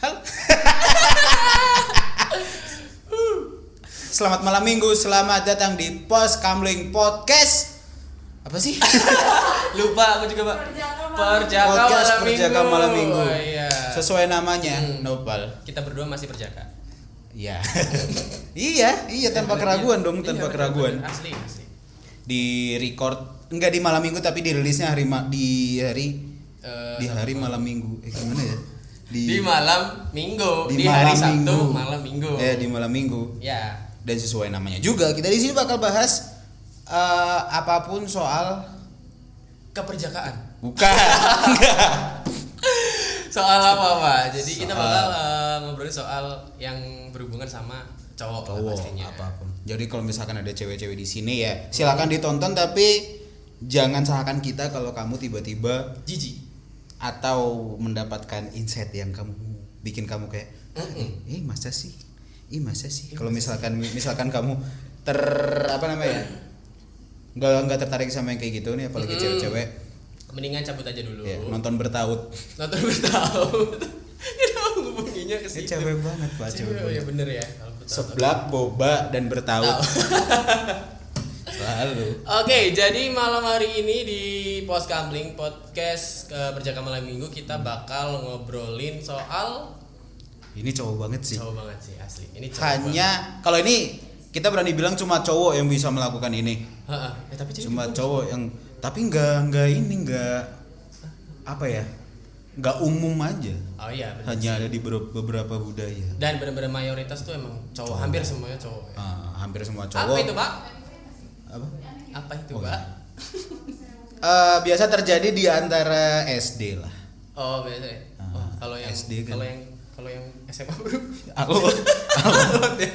Halo. Selamat malam minggu, selamat datang di Pos Kamling Podcast. Apa sih? Lupa aku juga, Pak. Perjaka malam minggu. Oh, iya. Sesuai namanya, Nopal. Kita berdua masih perjaka. Iya. iya tanpa keraguan dong, tanpa keraguan. Asli. Di record enggak di malam minggu tapi dirilisnya hari malam minggu. Gimana ya? Di malam minggu, di malam hari Sabtu minggu. malam minggu. Di malam minggu. Ya. Dan sesuai namanya juga, kita di sini bakal bahas apapun soal Keperjakaan. bukan. Soal apa, Pak? Jadi kita bakal ngobrolin soal yang berhubungan sama cowok pastinya. Apapun. Jadi kalau misalkan ada cewek-cewek di sini ya, silakan ditonton tapi jangan salahkan kita kalau kamu tiba-tiba Jijik. atau mendapatkan insight yang bikin kamu kayak masa sih kalau misalkan kamu nggak tertarik sama yang kayak gitu nih, apalagi cewek-cewek, Mendingan cabut aja dulu. ya, nonton bertaut. Kenapa hubunginya ke situ? Cewek banget Pak, cewek Ya banget. bener ya. Seblak, boba, dan bertaut. Selalu. Oke, jadi malam hari ini di Pos Kamling Podcast Perjaka Malam Minggu kita bakal ngobrolin soal Ini cowok banget sih. cowok banget sih asli. Ini cowok Hanya kalau ini kita berani bilang cuma cowok yang bisa melakukan ini. banget. Tapi cewek Cuma juga cowok yang tapi nggak apa ya? Nggak umum aja. Oh iya bener Hanya sih. ada di beberapa budaya. Dan benar-benar mayoritas tuh emang cowok. Hampir semuanya cowok ya. Hampir semua cowok. Apa itu, Pak? Apa? Apa itu, Oh, Pak? Biasa terjadi di antara SD lah. Oh, biasa ya. Kalau yang SD kan. kalau yang SMA bro. Aku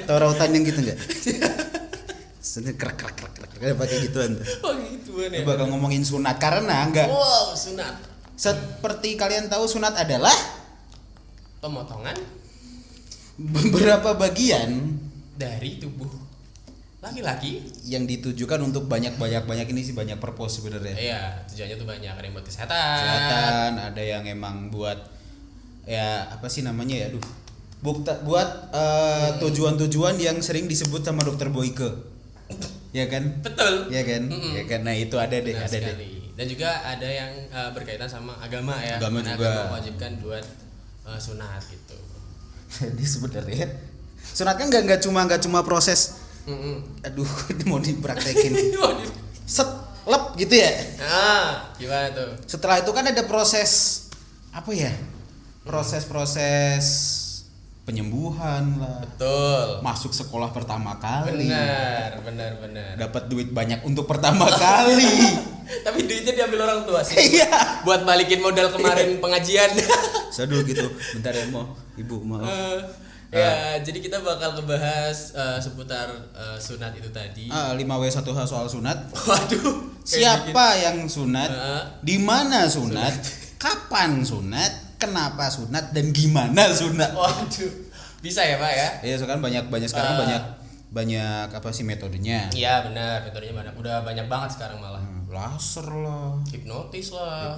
tahu rautan yang gitu nggak? Sini krek pakai gituan tuh. Oh, gituan ya. Bakal ngomongin sunat karena enggak. Wow, sunat. Seperti kalian tahu sunat adalah Pemotongan beberapa bagian dari tubuh laki-laki. yang ditujukan untuk banyak ini sih, banyak purpose sebenarnya. Iya, tujuannya tuh banyak. Ada yang buat Kesehatan, ada yang emang buat ya apa sih namanya ya, buat tujuan-tujuan yang sering disebut sama dokter Boyke. Ya kan? Betul. Ya kan? Ya kan. Nah, itu ada deh, Benar ada deh. sekali. Dan juga ada yang berkaitan sama agama ya. Agama Karena juga. agama mewajibkan buat sunat gitu. Jadi sebenarnya sunat kan nggak cuma proses aduh mau dipraktekin set lep gitu ya. Nah, gimana tuh? Setelah itu kan ada proses apa ya? Proses penyembuhan lah. Betul. Masuk sekolah pertama kali. Benar. Dapat duit banyak untuk pertama kali. Tapi duitnya diambil orang tua sih. Iya. Buat balikin modal kemarin pengajian. Saduh gitu. Bentar ya, Ibu, maaf. Ya, jadi kita bakal ngebahas seputar sunat itu tadi. 5W1H soal sunat. Waduh. Siapa yang sunat? Heeh. Di mana sunat? Kapan sunat? Kenapa sunat dan gimana sunat? Waduh. Bisa ya, Pak ya? Iya, sekarang banyak sekarang banyak apa sih metodenya? Iya, benar. Metodenya banyak. Udah banyak banget sekarang malah. Laser lah, Hipnotis lah.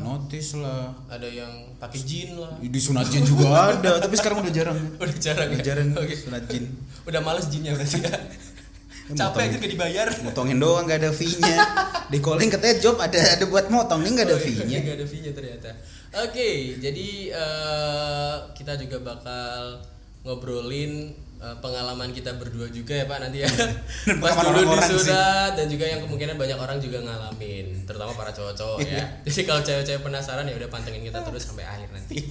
ada Ada yang pakai jin lah. disunat jin juga ada, tapi sekarang udah jarang. Udah jarang ya? Jarang Oke. sunat jin. Udah males jinnya berarti ya. Capek aja gak dibayar. Motongin doang, nggak ada fee-nya. Di calling katanya job ada buat motong, ini nggak ada fee-nya. Gak ada fee-nya ternyata. Oke, jadi kita juga bakal ngobrolin pengalaman kita berdua juga ya Pak nanti ya. Pas dulu di sunat dan juga yang kemungkinan banyak orang juga ngalamin, terutama para cowok-cowok ya. Jadi kalau cewek-cewek penasaran ya udah pantengin kita terus sampai akhir nanti.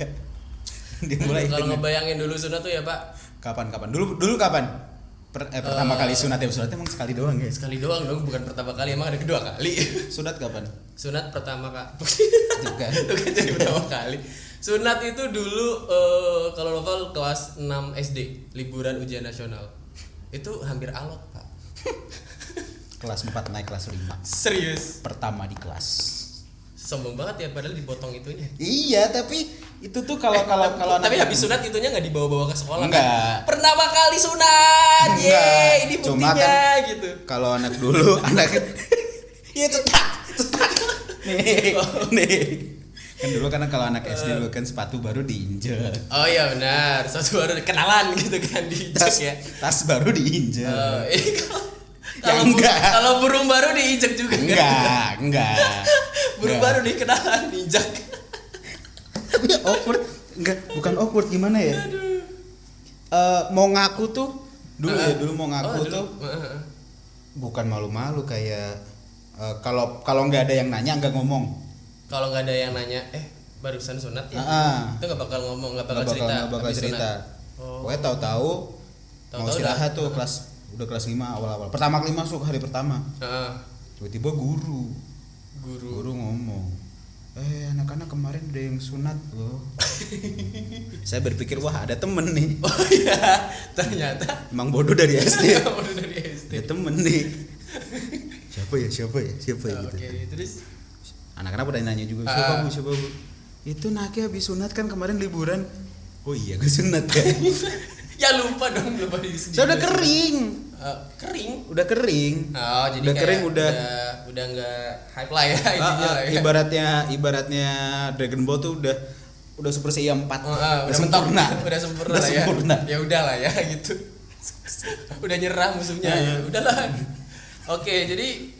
Dimulai Kalau ngebayangin dulu sunat tuh ya Pak. Kapan? Dulu kapan? Pertama kali sunat ya, sunat emang sekali doang ya. Sekali doang dong, bukan pertama kali, emang ada kedua kali. Sunat kapan? Sunat pertama Kak. Bukan. Bukan jadi pertama kali. Sunat itu dulu kalau novel kelas 6 SD, liburan ujian nasional. Itu hampir alot, Pak. Kelas 4 naik kelas 5. Serius. Pertama di kelas. Sombong banget ya padahal dipotong itunya. Iya, tapi itu tuh kalau tapi habis sunat itunya enggak dibawa-bawa ke sekolah. Enggak. Kan? Pertama kali sunat. Enggak. Ini Cuma buktinya kan, gitu. kalau anak dulu, anak iya cetak. Nih. Kan dulu karena kalau anak SD dulu kan sepatu baru diinjek. Oh iya benar, sesuatu baru kenalan gitu kan diinjek ya. Tas baru diinjek. Kalau kalau burung baru diinjek juga Enggak. Burung baru nih kenalan diinjek. Awkward. Enggak, bukan awkward, gimana ya? Mau ngaku tuh dulu mau ngaku tuh bukan malu-malu kayak kalau nggak ada yang nanya nggak ngomong. Kalau nggak ada yang nanya, barusan sunat ya? Itu nggak bakal ngomong, nggak bakal cerita. Pokoknya tahu-tahu mau istirahat tuh udah kelas 5 awal-awal. Pertama kali masuk hari pertama. Tiba-tiba guru ngomong, anak-anak kemarin ada yang sunat loh. Saya berpikir wah ada temen nih. Oh iya, ternyata emang bodoh dari SD. Ada temen nih. Siapa ya gitu. Oke, terus anak-anak pada nanya juga, siapa bu? Itu Naki habis sunat kan kemarin liburan. Oh iya, gue sunat ya. Ya lupa di sini. Saya udah kering. Udah kering. Oh, jadi udah kering udah enggak hype lah ya intinya lah ya. Ibaratnya Dragon Ball tuh udah Super Saiyan 4. Udah sempurna. Udah sempurna lah ya. Ya udahlah ya gitu. Udah nyerah musuhnya ya. Udahlah. Oke, jadi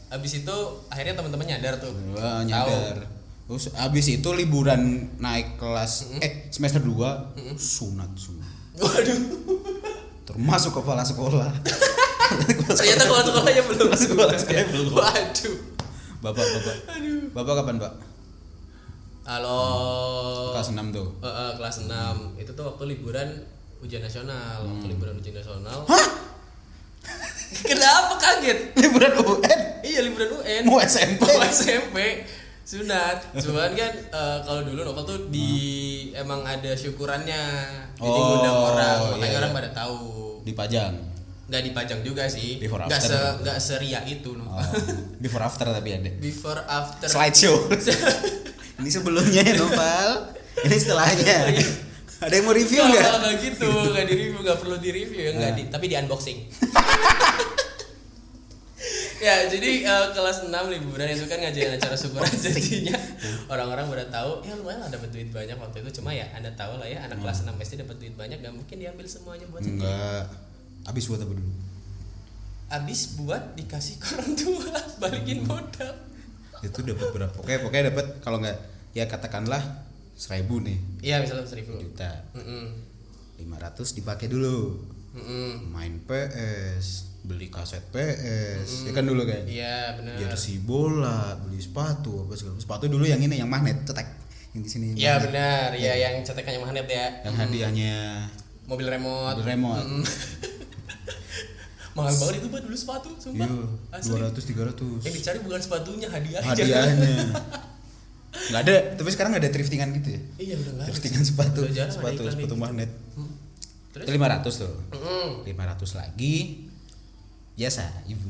abis itu akhirnya teman-teman nyadar tuh. Nyadar. Terus abis itu liburan naik kelas semester 2 sunat semua. Waduh. Termasuk kepala sekolah. Ternyata kepala sekolahnya belum. Belum. Waduh. Bapak. Aduh. Bapak kapan, Pak? Halo. Kelas 6 tuh. Kelas 6. Itu tuh waktu liburan ujian nasional. Hah? Kenapa kaget? Liburan UN? Iya, liburan UN. Mau SMP? Sunat. Cuman kan kalau dulu Novel tuh emang ada syukurannya. Jadi ngundang orang, makanya orang pada tahu. Dipajang. Nggak dipajang juga sih. Before after. Nggak seria itu Novel. Before after tapi ada. Before after. Slideshow. Ini sebelumnya ya Novel. Ini setelahnya. Ada yang mau review nggak? Nggak gitu, nggak di review, nggak perlu di review ya, tapi di unboxing. Ya jadi kelas 6 liburan itu kan ngajarin acara syukuran, jadinya orang-orang udah tahu ya lumayan lah dapat duit banyak waktu itu. Cuma ya Anda tahu lah ya, anak kelas 6 SD dapat duit banyak, gak mungkin diambil semuanya buat sendiri. Enggak. Habis buat apa dulu? Habis buat dikasih ke orang tua, balikin modal. Itu dapat berapa? Pokoknya dapat, kalau nggak ya katakanlah 1.000 nih. Iya, misalnya 1.000 juta. 500 dipakai dulu. Main PS, beli kaset PS, ya kan dulu kan? Iya benar. Jersey bola, beli sepatu, apa segala. Sepatu dulu yang ini, yang magnet cetek, yang di sini. Iya benar, ya yang cetekannya magnet ya. Yang hadiahnya mobil remote. Mahal banget itu buat dulu sepatu, sumpah. Iya, 200-300. Yang dicari bukan sepatunya, hadiahnya. Nggak ada, tapi sekarang nggak ada thriftingan gitu ya? Iya udah nggak. Thriftingan sepatu magnet. Terus 500 tuh. 500 lagi. Biasa, ibu.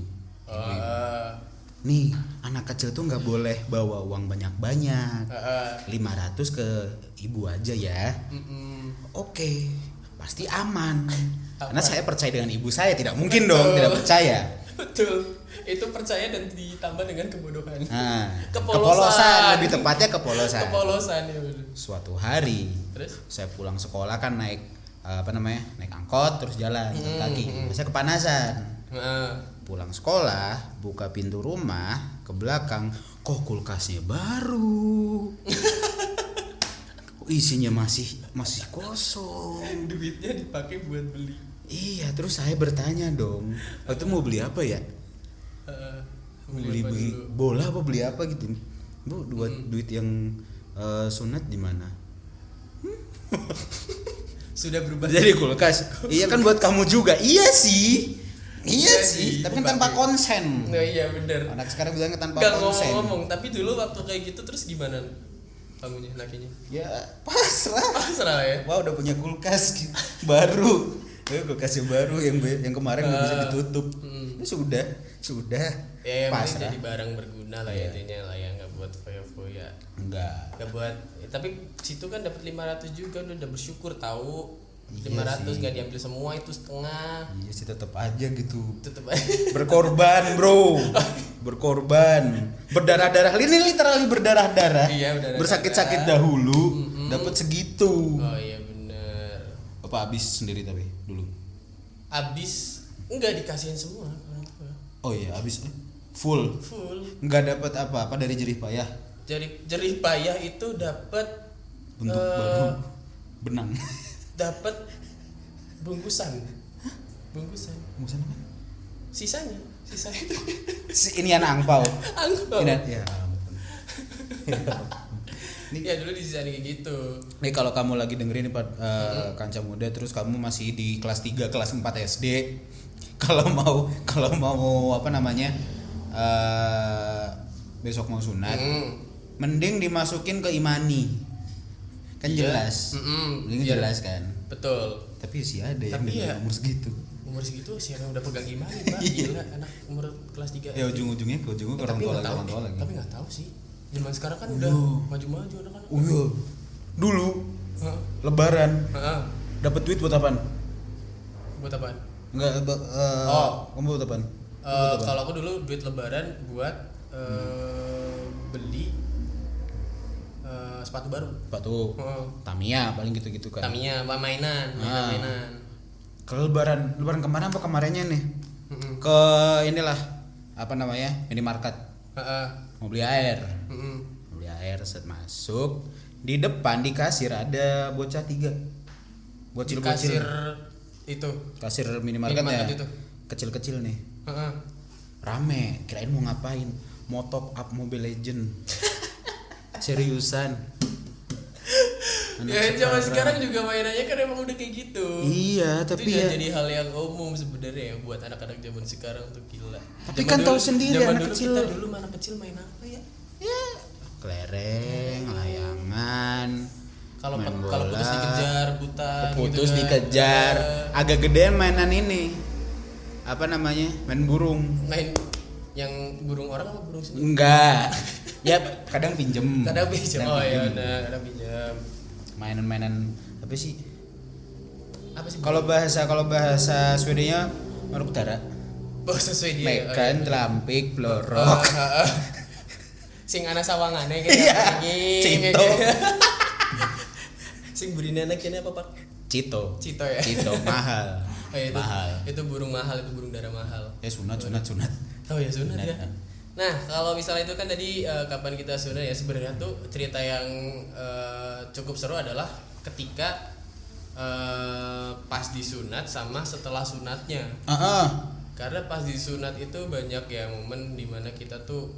Nih, anak kecil tuh nggak boleh bawa uang banyak-banyak. 500 ke ibu aja ya. Oke, pasti aman. Karena saya percaya dengan ibu saya, tidak mungkin dong tidak percaya. Betul. Itu percaya dan ditambah dengan kebodohan. Kepolosan, lebih tepatnya kepolosan. Kepolosan ya betul. Suatu hari, terus saya pulang sekolah kan naik naik angkot terus jalan kaki. Saya kepanasan. Pulang sekolah, buka pintu rumah ke belakang, kok kulkasnya baru. Isinya masih kosong. Duitnya dipakai buat beli. Iya, terus saya bertanya dong, waktu mau beli apa ya? Beli bola apa beli apa gitu. Bu, duit yang sunat di mana? Sudah berubah jadi kulkas. Iya kan buat kamu juga. Iya sih, tapi kan tanpa konsen. Nah, iya benar. Anak sekarang bilangnya tanpa konsen. Ngomong, tapi dulu waktu kayak gitu terus gimana kamunya, lakinya? Ya pasrah ya. Wah, udah punya kulkas baru. Kulkasnya baru yang kemarin udah bisa ditutup. Sudah. Ya pasrah. Jadi barang berguna lah ya intinya lah, yang nggak buat foya-foya. Nggak buat. Tapi situ kan dapat 500 juga, udah bersyukur tahu. 500 nggak diambil semua, itu setengah. Iya sih, tetap aja gitu. Tetep aja. Berkorban bro, berkorban, berdarah-darah, ini literally berdarah-darah. Iya, berdarah-darah. Bersakit-sakit dahulu, dapat segitu. Oh iya bener. Apa habis sendiri tapi dulu? Habis enggak dikasihin semua orang tua. Oh iya, habis full. Enggak dapat apa-apa dari jerih payah. Jerih payah itu dapat Bentuk baru benang. Dapat bungkusan apa? sisanya itu Ini anak angpau. Ini ya ampun. Ya dulu disisain kayak gitu. Nih kalau kamu lagi dengerin nih Kanca Muda, terus kamu masih di kelas 3 kelas 4 SD, kalau mau apa namanya besok mau sunat, mending dimasukin ke Imani. Kan jelas. Mending jelas kan. Betul. Tapi sih ada yang umur segitu Sih yang udah pegang Imani, Pak. Gila, anak umur kelas 3. Ya ujung-ujungnya ke orang tua lagi. Tapi enggak tahu sih. Zaman sekarang kan udah maju-maju anak-anak. Iya. Dulu Lebaran. Dapat duit buat apaan? Buat apaan? Enggak kamu buat apaan? Kalau aku dulu duit Lebaran buat beli sepatu baru. Tamiya paling gitu-gitu kan. Tamiya, mainan. Kalau lebaran kemana apa kemarinnya nih? Ke inilah apa namanya? Minimarket. Mau beli air. Mau beli air, set masuk. Di depan di kasir ada bocah 3. Bocil-bocil. Kasir minimarketnya. Itu. Kecil-kecil nih. Rame, kirain mau ngapain? Mau top up Mobile Legend. Seriusan. Ya zaman sekarang juga mainannya kan emang udah kayak gitu. Iya, tapi itu ya jadi hal yang umum sebenarnya ya buat anak-anak zaman sekarang tuh, gila. Tapi zaman kan tahu sendiri anak kecil. Kita dulu anak kecil main apa ya? Ya, kelereng, layangan. Kalau putus dikejar, buta. Putus gitu dikejar. Agak gedean mainan ini. Apa namanya? Main burung. Main yang burung orang apa burung sendiri? Enggak. Ya, kadang pinjem. Oh iya, kadang pinjem. Mainan-mainan apa sih? Kalau bahasa Swedenya Marukdara. Bahasa Swedia. Mekan, telampik, blorok. Sing ana sawangane kayak Cito. Sing burinenek ini apa, Pak? Cito ya. Cito mahal. Oh, iya, itu burung mahal, itu burung darah mahal. Sunat. Oh ya sunat ya. Nah kalau misalnya itu kan tadi kapan kita sunat ya, sebenarnya tuh cerita yang cukup seru adalah ketika pas disunat sama setelah sunatnya. Karena pas disunat itu banyak ya momen dimana kita tuh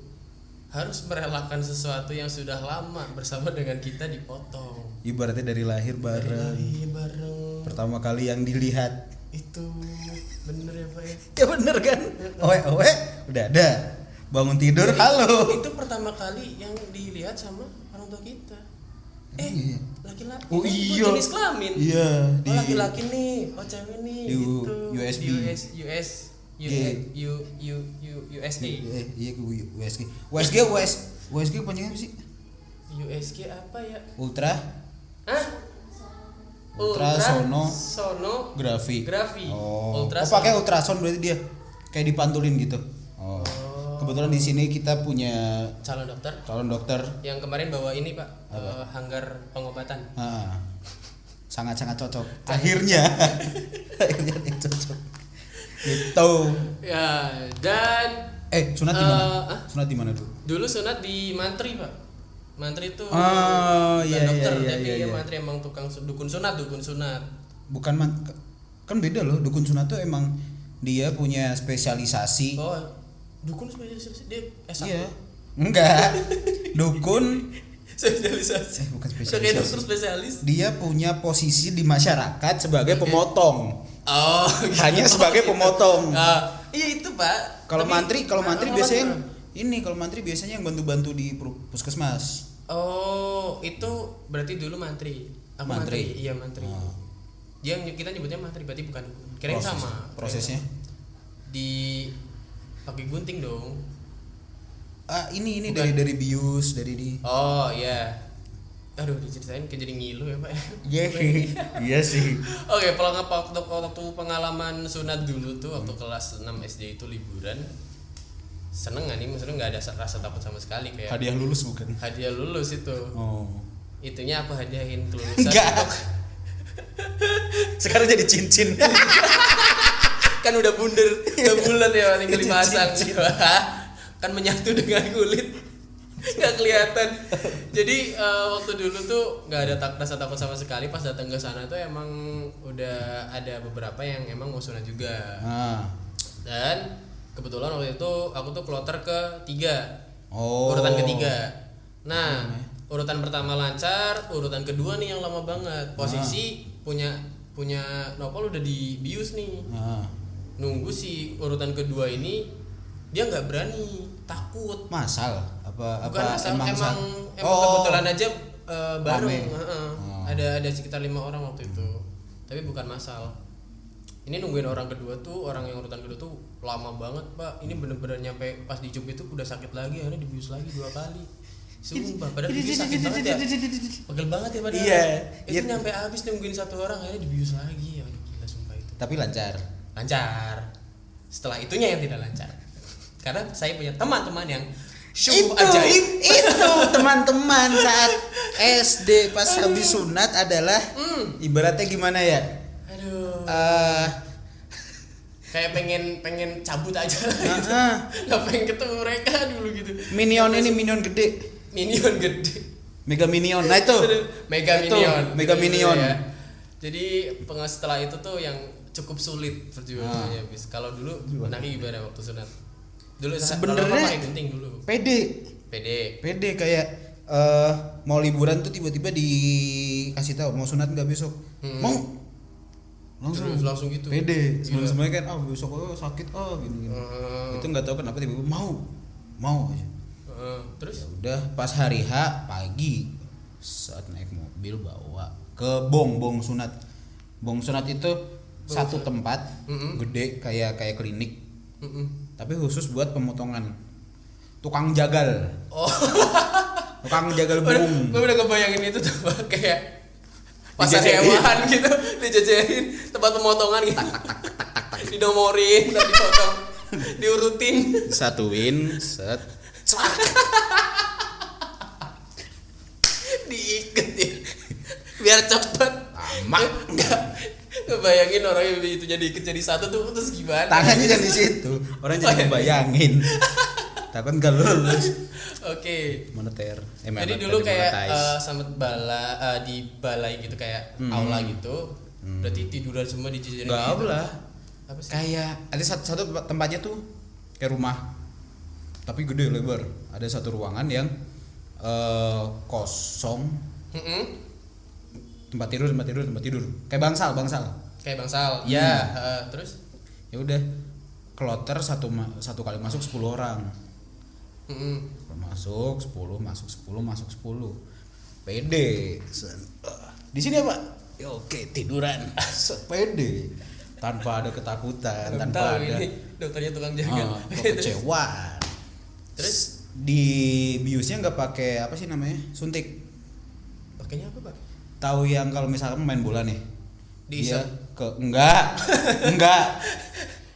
harus merelakan sesuatu yang sudah lama bersama dengan kita dipotong. Ibaratnya dari lahir bareng. Pertama kali yang dilihat itu bener ya Pak ya? Ya bener kan? Owe udah ada. Bangun tidur halo. Itu pertama kali yang dilihat sama orang tua kita. Iya. Laki-laki. Oh iya. Jenis kelamin. Iya. Oh laki-laki nih, cewek nih. Di gitu. USB. USA. Iya USG. USG panjangnya apa sih? USG apa ya? Ultra. Hah? Ultrasonografi. Oh pakai ultrason berarti dia kayak dipantulin gitu. Oh. Kebetulan di sini kita punya calon dokter yang kemarin bawa ini Pak, hanggar pengobatan. Sangat cocok. Akhirnya cocok. Gitu. Ya, dan sunat di mana? Sunat di mana dulu? Dulu sunat di Mantri, Pak. Mantri itu dokter, tapi Mantri emang dukun sunat. Bukan kan beda loh. Dukun sunat tuh emang dia punya spesialisasi. Oh, dukun spesialisasi dia S1. Iya. Enggak. Dukun spesialisasi. Bukan spesialisasi. Kayak dokter spesialis. Dia punya posisi di masyarakat sebagai pemotong. Oh, gitu. Hanya sebagai pemotong. Iya itu, Pak. Kalau mantri biasanya kalau mantri biasanya yang bantu-bantu di puskesmas. Oh, itu berarti dulu mantri. Aku mantri. Iya, mantri. Yang kita nyebutnya mantri berarti bukan. Kirain sama. Prosesnya di pakai gunting dong. Ini bukan. dari bius dari di. Oh, iya. Aduh, diceritain kayak jadi ngilu ya Pak. Iya sih. Oke, waktu pengalaman sunat dulu tuh waktu kelas 6 SD itu liburan. Seneng gak nih? Maksudnya gak ada rasa takut sama sekali kayak. Hadiah lulus bukan? Hadiah lulus itu. Oh. Itunya aku hadiahin kelulusan. Enggak. Sekarang jadi cincin. Kan udah bundar, udah bulat ya, tinggal dipasang. Kan menyatu dengan kulit. Nggak kelihatan. Jadi waktu dulu tuh nggak ada rasa takut sama sekali. Pas datang ke sana tuh emang udah ada beberapa yang emang mau sunat juga. Dan kebetulan waktu itu aku tuh kloter ke-3. Urutan ke-3. Nah, urutan pertama lancar, urutan kedua nih yang lama banget. Posisi punya Nopal udah dibius nih. Nunggu si urutan kedua ini dia nggak berani, takut. Masal apa bukan apa emang kebetulan aja bareng. Ada sekitar 5 orang waktu itu, tapi bukan masal. Ini nungguin orang kedua tuh, orang yang urutan kedua tuh lama banget Pak. Ini bener-bener nyampe pas dicub itu udah sakit lagi, akhirnya dibius lagi 2 kali. Sumpah, padahal dibius sakit banget ya, pegel banget ya padahal. Iya. Itu nyampe habis nungguin 1 orang, akhirnya dibius lagi. Ya gila sumpah itu. Tapi lancar. Setelah itunya yang tidak lancar, karena saya punya teman-teman yang itu ajaib. Itu teman-teman saat SD pas habis sunat adalah ibaratnya gimana ya? Aduh. Kayak pengen cabut aja. Nggak pengen ketemu mereka dulu gitu. Minion gede. Mega Minion. Nah itu. Mega Minion. Ya. Jadi setelah itu tuh yang cukup sulit perjuangannya. Kalau dulu Naki gimana waktu sunat? Dulu sebenarnya pakai gunting dulu. Pede kayak mau liburan tuh tiba-tiba dikasih tahu mau sunat nggak besok. Mau langsung gitu. Pede. Sebelum-sebelumnya kan besok sakit gini. Itu nggak tahu kenapa tiba-tiba mau aja. Terus udah pas hari H pagi saat naik mobil bawa ke bong sunat. Bong sunat itu satu tempat gede kayak klinik. Tapi khusus buat pemotongan. Tukang jagal. Tukang jagal bong. Gue udah kebayangin itu tuh kayak pasar hewan gitu, dijajarin tempat pemotongan gitu. Tak. Dinomorin, udah dipotong, diurutin, disatuin, set. Diikat ya. Biar cepet. Lama. Ngebayangin orang yang itu jadi ikat jadi satu tuh terus gimana? Tangannya jangan di situ. Orang jadi ngebayangin. Takut enggak lulus. Oke. Moneter. Jadi dulu kayak samet di balai gitu kayak aula gitu. Berarti tiduran semua di jajaran. Enggak gitu. lah. Apa sih? Kayak ada satu tempatnya tuh kayak rumah. Tapi gede lebar. Ada satu ruangan yang kosong. Tempat tidur. Kayak bangsal. Ya, terus ya udah kloter satu kali masuk 10 orang. Masuk 10. Pede. Di sini apa? Ya oke, tiduran. Pede. Tanpa ada ketakutan, tanpa ada dokternya tukang jaga. Kekecewaan. Terus di biusnya enggak pakai apa sih namanya? Suntik. Pakainya apa, Pak? Tahu yang kalau misalkan main bola nih. Diisep. Enggak,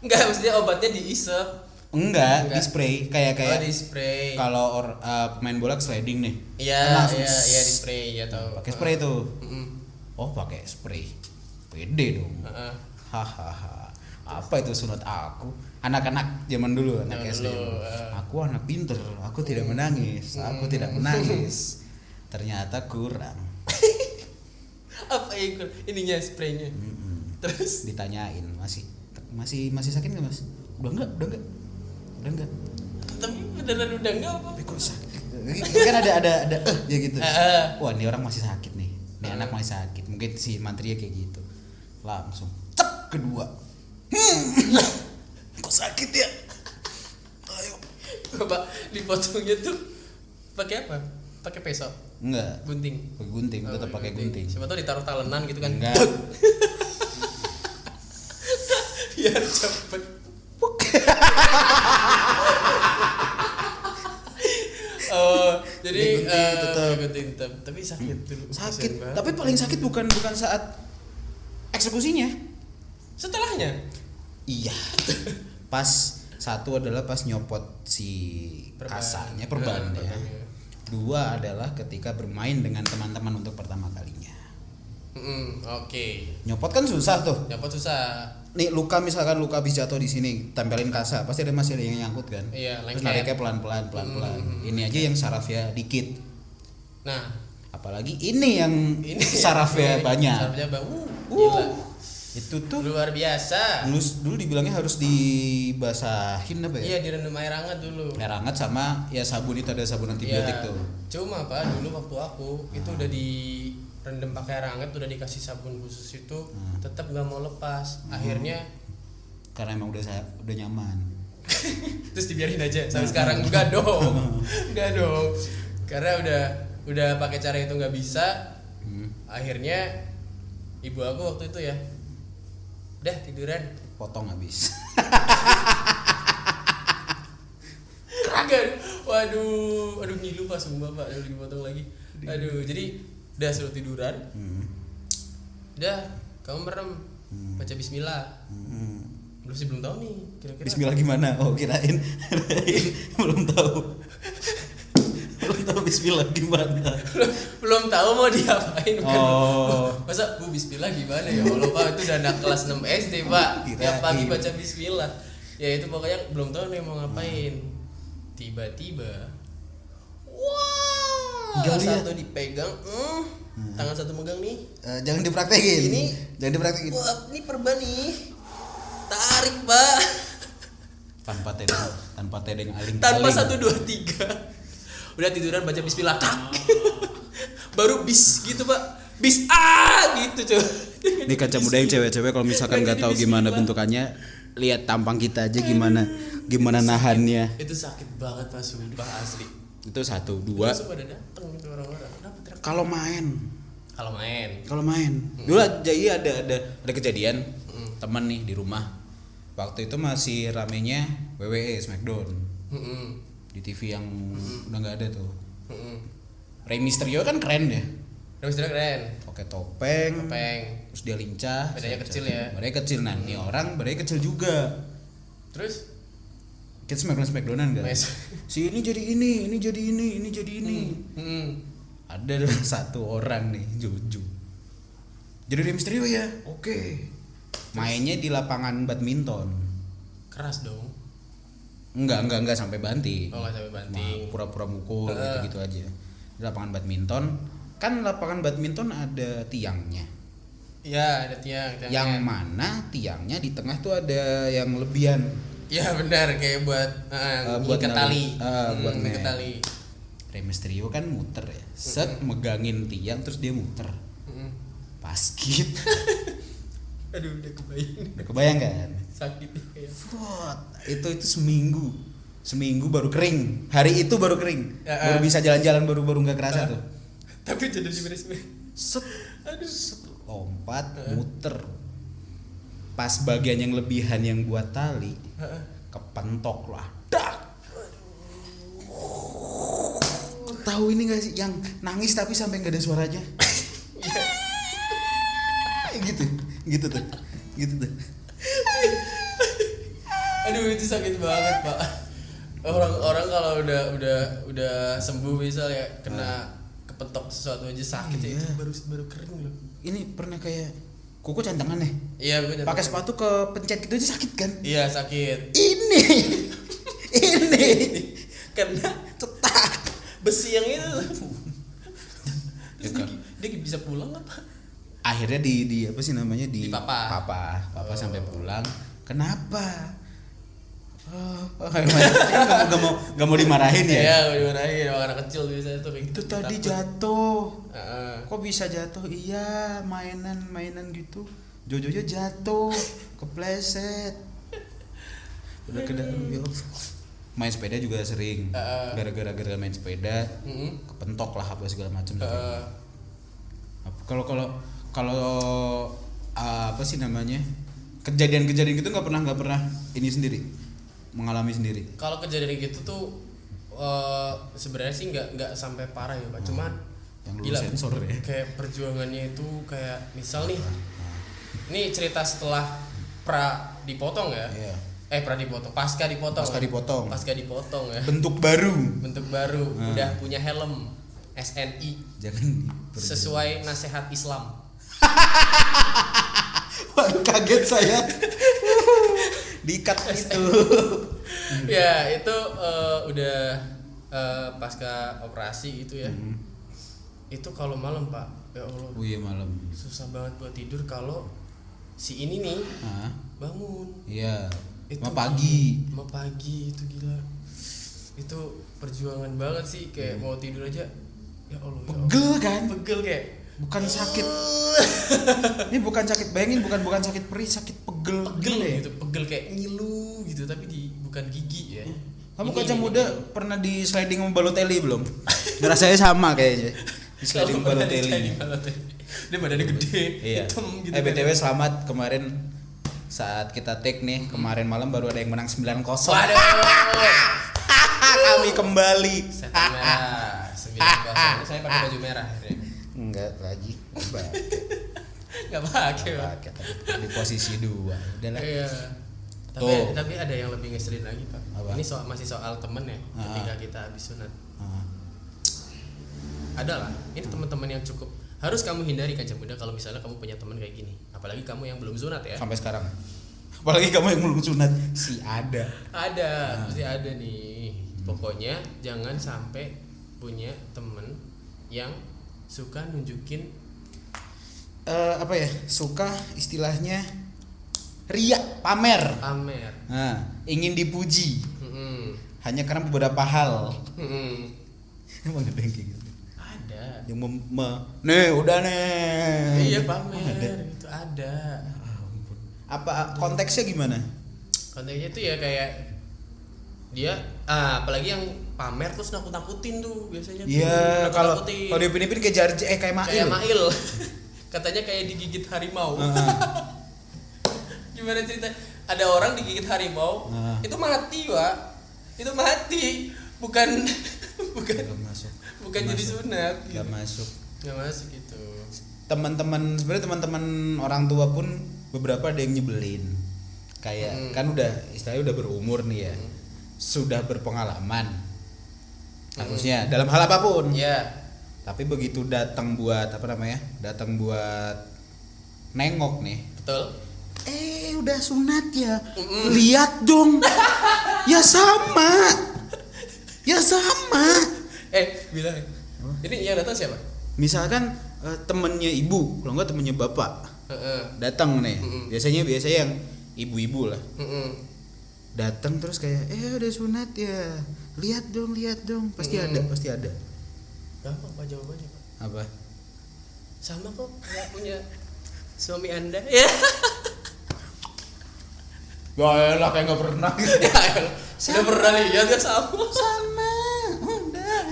maksudnya obatnya diisep. Enggak, di spray kayak di spray. Kalau main bola sliding nih. Iya, di spray ya tahu. Pakai spray tuh. Oh, pakai spray. Pede dong. Hahaha. Apa itu sunat aku? Anak-anak zaman dulu, anak SD. Aku anak pinter, aku tidak menangis. Ternyata kurang. Apa itu ininya spraynya? Terus ditanyain masih sakit nggak Mas? Udah enggak. Tapi beneran udah enggak apa? Tapi kok sakit? Kan ada ya gitu. Wah, ini orang masih sakit nih. Ini anak masih sakit. Mungkin si mantrinya kayak gitu. Langsung cep kedua. Kok sakit ya? Ayo. Coba dipotongnya tuh pakai apa? Pakai pisau? Enggak. Gunting. Pakai gunting, tetap pakai gunting. Siapa tahu ditaruh talenan gitu kan. Enggak. Biar cepet. Jadi gunting tetap. Tapi sakit dulu. Sakit. Tapi paling sakit bukan saat eksekusinya. Setelahnya. Iya. Pas satu adalah pas nyopot si kasanya perbannya. Dua adalah ketika bermain dengan teman-teman untuk pertama kalinya. Oke. Nyopot kan susah tuh. Nyopot susah. Nih misalkan luka habis jatuh di sini, tempelin kasa, pasti masih ada yang nyangkut kan. Iya, terus nariknya pelan-pelan. Ini aja yang sarafnya dikit. Nah, apalagi ini yang sarafnya banyak. Sarafnya gila. Itu tuh luar biasa. Dulu dibilangnya harus dibasahin apa ya? Iya, direndam air hangat dulu. Air hangat sama ya sabun, itu ada sabun antibiotik tuh. Cuma Pak, dulu waktu aku itu udah direndam pakai air hangat, udah dikasih sabun khusus itu, tetap nggak mau lepas. Akhirnya karena emang udah nyaman. Terus dibiarin aja sampai sekarang. Enggak dong. Karena udah pakai cara itu nggak bisa. Akhirnya ibu aku waktu itu ya udah tiduran, potong habis. Keragan. Waduh ngilu pas sumpah Pak, udah dipotong lagi. Aduh, jadi udah suruh tiduran. Udah, kamu merem, baca bismillah. Belum tahu nih kira-kira. Bismillah gimana? Oh, kirain belum tahu. Belum tahu bismillah gimana. Belum tahu mau diapain kan. Oh. Masa Bu bismillah gimana ya Allah Pak, itu udah anak kelas 6 SD Pak. Tiap pagi baca bismillah. Ya itu pokoknya belum tahu nih mau ngapain. Tiba-tiba satu dipegang, tangan satu megang nih. Jangan dipraktekin. Jangan dipraktekin. Wah, ini perban nih. Tarik, Pak. Tanpa tedeng aling. Tanpa 1 2 3. Udah tiduran baca bismillah. Baru bis gitu, Pak. Bis gitu, coba. Ini kaca muda yang cewek-cewek kalau misalkan enggak tahu gimana bentukannya, lihat tampang kita aja gimana nahannya. Itu sakit banget Pak, sumpah asli. Itu 1, 2. Pada datang gitu orang-orang. Kalau main. Dulu jadi ada kejadian teman nih di rumah. Waktu itu masih ramenya WWE Smackdown. Di TV yang udah nggak ada tuh. Rey Mysterio kan keren ya. Rey Mysterio keren. Pakai topeng. Terus dia lincah. Badannya kecil ya. Badannya kecil. Nah, nih orang badannya kecil juga. Terus kita Smackdownan kan. Si ini jadi ini jadi ini. Ada satu orang nih, Jojo. Jadi Rey Mysterio ya. Oke. Mainnya di lapangan badminton. Keras dong. Enggak sampai banting. Oh, enggak sampai banting. Pura-pura mukul gitu aja. Di lapangan badminton, kan lapangan badminton ada tiangnya. Iya, ada tiangnya. Yang mana tiangnya di tengah tuh ada yang lebihan. Iya, benar, kayak buat ngikat tali. Buat ngikat tali. Rey Mysterio kan muter ya. Megangin tiang terus dia muter. Paskit. Aduh, udah kebayang kan? Sakit kayak. Itu seminggu baru kering. Hari itu baru kering. Baru bisa jalan-jalan, baru enggak kerasa tuh. Tapi jadi beres-beres. Lompat, muter. Pas bagian yang lebihan yang buat tali, kepentok lah. Dak. Tahu ini enggak sih yang nangis tapi sampai enggak ada suaranya? gitu tuh. Aduh, itu sakit banget Pak. Orang kalau udah sembuh misal ya kena kepentok sesuatu aja sakit ya. Itu baru kering loh. Ini pernah kayak kuku cantengan nih. Iya, benar. Pakai sepatu ke pencet gitu aja sakit kan? Iya, sakit. Ini kena cetak besi yang itu. Terus dia bisa pulang apa? Akhirnya di apa sih namanya di papa sampai pulang. Kenapa? Gak mau dimarahin ya? Iya, gak dimarahin. Anak kecil biasanya tuh kayak itu tadi takut. Jatuh. Kok bisa jatuh? Iya, mainan gitu. Jojonya jatuh, kepleset. Udah main sepeda juga sering. Gara-gara main sepeda, kepentok lah apa segala macam. Kalau apa sih namanya? Kejadian-kejadian gitu nggak pernah ini sendiri, mengalami sendiri. Kalau kejadian gitu tuh sebenarnya sih nggak sampai parah ya Pak. Cuman Yang lu gila, sensor ya. Kayak perjuangannya itu kayak misal nih. Ini cerita setelah pra dipotong ya. Iya. Pra dipotong, pasca dipotong. Pasca dipotong ya. Bentuk baru. Udah punya helm SNI. Jangan sesuai nasihat Islam. Waduh, kaget saya. Diikat itu. Ya, itu udah pasca operasi itu ya. Itu kalau malam, Pak. Ya Allah. Oh iya, malam. Susah banget buat tidur kalau si ini nih bangun. Iya. Itu mau pagi itu gila. Itu perjuangan banget sih, kayak mau tidur aja. Ya Allah. Pegel kan? Pegel kayak bukan sakit. Ini bukan sakit, bayangin bukan sakit perih, sakit pegel ya. Gitu, pegel kayak ngilu gitu, tapi bukan gigi ya. Kamu kaca muda pernah di sliding sama Balotelli belum? Rasanya sama kayaknya. Di sliding Balotelli. Dia badannya gede, iya. hitam gitu. BTW selamat kemarin saat kita take nih, kemarin malam baru ada yang menang 9-0. Waduh. Kami kembali. Setan merah 9-0. Saya pakai baju merah. Enggak lagi. Enggak pakai. Di posisi 2. Udahlah. Iya. Tapi ada yang lebih ngeselin lagi, Pak. Apa? Ini masih soal temen ya. Ketika kita habis sunat. Adalah, ini teman-teman yang cukup harus kamu hindari Kancah Muda kalau misalnya kamu punya teman kayak gini. Apalagi kamu yang belum sunat ya. Sampai sekarang. Apalagi kamu yang belum sunat ada. Pasti ada nih. Pokoknya jangan sampai punya temen yang suka nunjukin suka istilahnya riak, pamer. Nah, ingin dipuji. Hanya karena beberapa hal. Emang ada yang kayak gitu? Ada. Yang nih udah nih. Iya, pamer itu ada. Apa konteksnya gimana? Konteksnya itu ya kayak dia apalagi yang pamer terus nakut-nakutin tuh biasanya. Iya, kalau di Upin-Ipin kayak kayak Mail. Kayak Mail. Katanya kayak digigit harimau. Gimana cerita? Ada orang digigit harimau, itu mati, Pak. Itu mati, bukan jadi sunat. Gak masuk itu. Teman-teman orang tua pun beberapa ada yang nyebelin. Kayak kan istilahnya udah berumur nih ya. Sudah berpengalaman. Harusnya dalam hal apapun. Iya. Tapi begitu datang buat datang buat nengok nih. Betul. Udah sunat ya. Lihat dong. Ya sama. Bilang. Ini yang datang siapa? Misalkan temennya ibu, kalau enggak temennya bapak. Datang nih. Biasanya yang ibu-ibu lah. Datang terus kayak udah sunat ya. Lihat dong. Pasti ada. Gampang Pak jawabannya, Pak. Apa? Sama kok kayak punya suami Anda. Ya. Gak elah kayak gak pernah. Udah pernah lihat ya sama. Udah.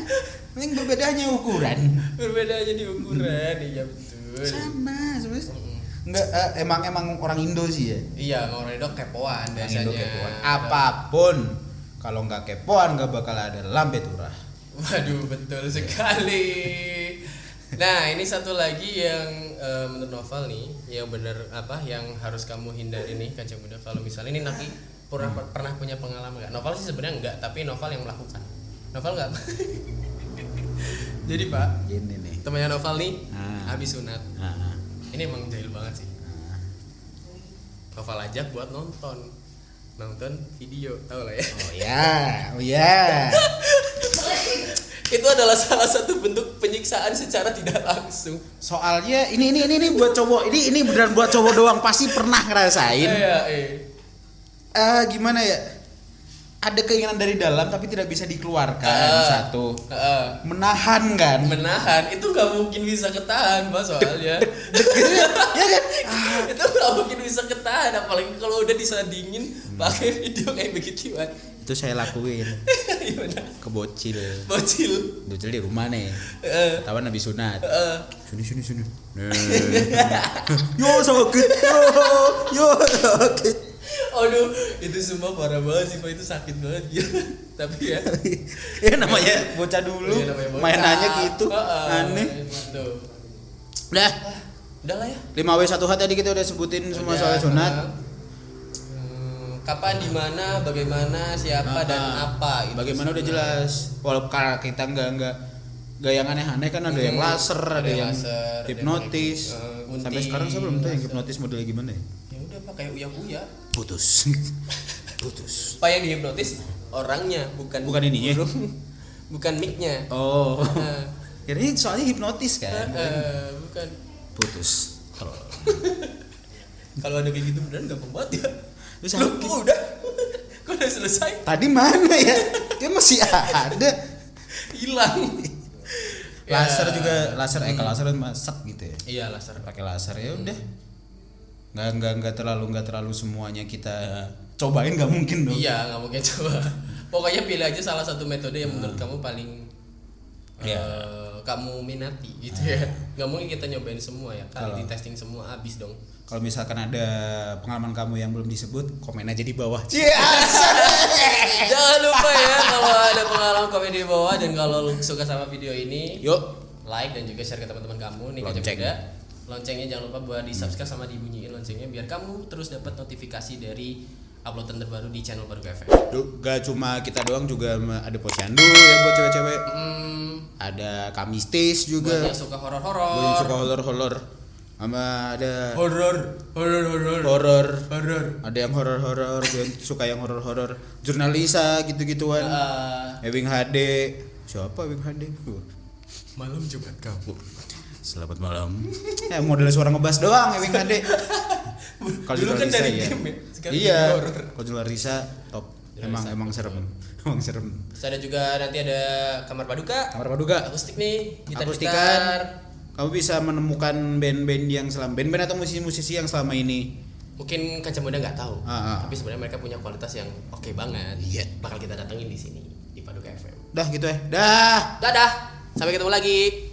Yang berbedanya ukuran. Berbedanya di ukuran, iya betul. Sama sebenarnya. Enggak emang orang Indo sih ya. Iya, orang Indo kepoan biasanya. Apapun kalau nggak kepoan nggak bakal ada lambe turah. Waduh, betul sekali. Nah, ini satu lagi yang menurut Noval nih, yang benar yang harus kamu hindari nih Kancah Muda. Kalau misalnya ini nanti pernah punya pengalaman nggak? Noval sih sebenarnya enggak, tapi Noval yang melakukan. Noval nggak? Jadi Pak, gini nih. Temannya Noval nih habis sunat. Ini emang jahil banget sih. Noval ajak buat nonton video, tahu lah ya. Oh ya. Itu adalah salah satu bentuk penyiksaan secara tidak langsung. Soalnya ini buat cowok, ini beneran buat cowok doang, pasti pernah ngerasain. Gimana ya? Ada keinginan dari dalam tapi tidak bisa dikeluarkan. Satu. Menahan kan? Menahan itu nggak mungkin bisa ketahan, Pak, soalnya. Ya kan? Itu nggak mungkin bisa ketahan, apalagi kalau udah disandingin pakai video kayak begitu kan. Itu saya lakuin. Ke bocil di rumah nih. Ketahuan habis sunat. Sini. Yo sakit. Aduh, itu semua parah banget sih, Pak. Itu sakit banget gitu. Tapi ya. Ya namanya bocah dulu. Ya, namanya bocah. Mainannya gitu. Aneh. Tuh. Udah lah ya. 5W1H tadi kita udah sebutin semua soal sunat. Kapan, di mana, bagaimana, siapa dan apa itu. Bagaimana udah jelas. Walaupun karena kita enggak yang aneh-aneh kan, ada yang laser, ada yang hipnotis. Sampai sekarang saya belum tahu yang hipnotis modelnya gimana ya. Ya udah Pak, kayak uya-uya. Putus. Pak, yang dihipnotis orangnya, bukan ini ya. Bukan mic-nya. Oh. Ini soalnya hipnotis kan. Bukan. Putus. Kalau ada kayak gitu beneran gampang banget ya. Terus udah. Kok udah selesai? Tadi mana ya? Dia masih ada. Hilang. Laser juga, laser laser masak gitu ya. Iya, laser. Pakai laser ya udah. Enggak terlalu semuanya kita cobain, enggak mungkin dong. Iya, enggak mungkin coba. Pokoknya pilih aja salah satu metode yang menurut kamu paling kamu minati gitu ya. Enggak mungkin kita nyobain semua ya, kan di testing semua habis dong. Kalau misalkan ada pengalaman kamu yang belum disebut, komen aja di bawah. Jangan lupa ya, kalau ada pengalaman komen di bawah, dan kalau lu suka sama video ini, yuk like dan juga share ke teman-teman kamu nih. Loncengnya jangan lupa buat di subscribe sama dibunyiin loncengnya biar kamu terus dapat notifikasi dari uploadan terbaru di channel Baru FM. Gak cuma kita doang, juga ada posyandu ya buat cewek-cewek. Ada Kamistis juga. Buat yang suka horor. Sama ada horor. Ada yang horor, gue suka yang horor. Jurnalisa gitu-gituan. Ewing HD. Siapa Ewing HD? Malam Jumat kamu. Selamat malam. Model suara ngebas doang Ewing HD. Kalau dulu kan dari ya. game ya. Iya. Kalau Jurnalisa top. Emang serem. Terus ada juga nanti ada kamar paduka. Akustik nih, gitar. Kamu bisa menemukan band-band atau musisi-musisi yang selama ini mungkin Kaca Muda nggak tahu, tapi sebenarnya mereka punya kualitas yang oke banget. Iya. Bakal kita datengin di sini di Paduka FM. Dah gitu ya. Dadah. Sampai ketemu lagi.